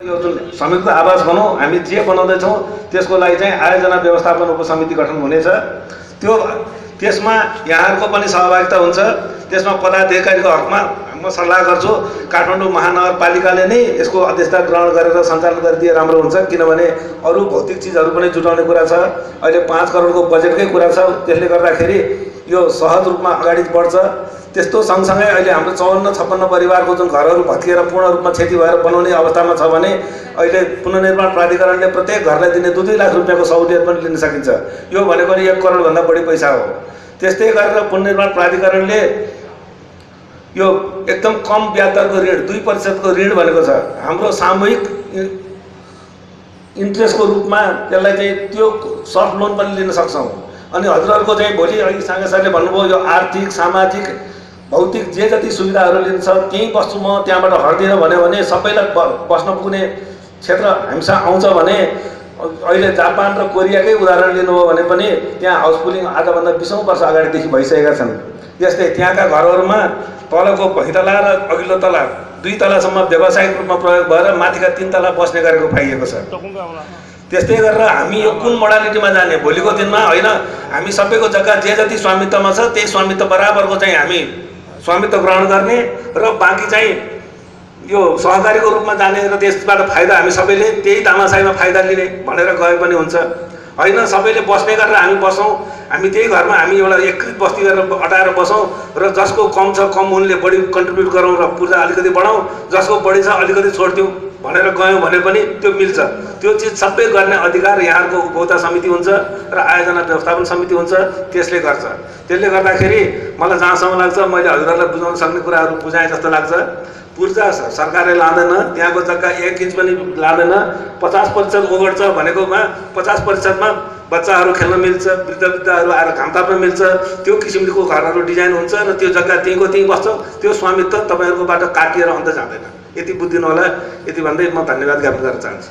यो जुन संयुक्त आवास भनौँ हामी जे बनाउँदैछौँ त्यसको लागि चाहिँ आयोजना व्यवस्थापन उपसमिति गठन हुनेछ। त्यसमा यहाँहरूको पनि सहभागिता हुन्छ। त्यसमा पदाधिकारीको हकमा म सल्लाह गर्छु काठमाडौँ महानगरपालिकाले नै यसको अध्यक्षता ग्रहण गरेर सञ्चालन गरिदिए राम्रो हुन्छ, किनभने अरू भौतिक चिजहरू पनि जुटाउने कुरा छ। अहिले 5 करोडको बजेटकै कुरा छ, त्यसले गर्दाखेरि यो सहज रूपमा अगाडि बढ्छ। त्यस्तो सँगसँगै अहिले हाम्रो 54-56 परिवारको जुन घरहरू भत्किएर पूर्ण रूपमा क्षति भएर बनाउने अवस्थामा छ भने अहिले पुनर्निर्माण प्राधिकरणले प्रत्येक घरलाई दिने 2-2 लाख रुपियाँको सहुलियत पनि लिन सकिन्छ। यो भनेको 1 करोडभन्दा बढी पैसा हो। त्यस्तै गरेर पुनर्निर्माण प्राधिकरणले यो एकदम कम ब्याज दरको ऋण 2% को ऋण भनेको छ, हाम्रो सामूहिक इन्ट्रेस्टको रूपमा त्यसलाई चाहिँ त्यो सफ्ट लोन पनि लिन सक्छौँ। अनि हजुरहरूको चाहिँ भोलि अघि साङ्गे सरले भन्नुभयो यो आर्थिक सामाजिक भौतिक जे जति सुविधाहरू लिन्छ त्यहीँ बस्छु म, त्यहाँबाट हट्दिनँ भन्यो भने सबैलाई बस्न पुग्ने क्षेत्र हामीसँग आउँछ भने अहिले जापान र कोरियाकै उदाहरण लिनुभयो भने पनि त्यहाँ हाउस पुलिङ आजभन्दा 20औं वर्ष अगाडिदेखि भइसकेका छन्। यस्तै त्यहाँका घरहरूमा तलको भैँतला र अघिल्लो तला 2 तलासम्म व्यावसायिक रूपमा प्रयोग भएर माथिका 3 तला बस्ने गरेको पाइएको छ। त्यस्तै गरेर हामी यो कुन मोडालिटीमा जाने, भोलिको दिनमा होइन हामी सबैको जग्गा जे जति स्वामित्वमा छ त्यही स्वामित्व बराबरको चाहिँ हामी स्वामित्व ग्रहण गर्ने र बाँकी चाहिँ यो सहकारीको रूपमा जाने र त्यसबाट फाइदा हामी सबैले त्यही तामासाईमा फाइदा लिने भनेर गए पनि हुन्छ। होइन सबैले बस्ने गरेर हामी बसौँ, हामी त्यही घरमा हामी एउटा एकीकृत बस्ती गरेर अटाएर बसौँ र जसको कम छ कम उनले बढी कन्ट्रिब्युट गरौँ र पूर्जा अलिकति बढाउँ, जसको बढी छ अलिकति छोडिदिउँ भनेर गयौँ भने पनि त्यो मिल्छ। त्यो चिज सबै गर्ने अधिकार यहाँहरूको उपभोक्ता समिति हुन्छ र आयोजना व्यवस्थापन समिति हुन्छ, त्यसले गर्छ। त्यसले गर्दाखेरि मलाई जहाँसम्म लाग्छ मैले हजुरहरूलाई बुझाउन सक्ने कुराहरू बुझाएँ जस्तो लाग्छ। पूर्जा सरकारले लाँदैन, त्यहाँको जग्गा 1 इन्च पनि लाँदैन। 50% ओगट छ भनेकोमा 50%मा बच्चाहरू खेल्न मिल्छ, वृद्धहरू आएर घाम ताप्न मिल्छ, त्यो किसिमको घरहरू डिजाइन हुन्छ र त्यो जग्गा त्यहीँको त्यहीँ बस्छ। त्यो स्वामित्व तपाईँहरूकोबाट काटिएर अन्त जाँदैन। यति बुझ्दिनु होला। यति भन्दै म धन्यवाद ज्ञापन गर्न चाहन्छु।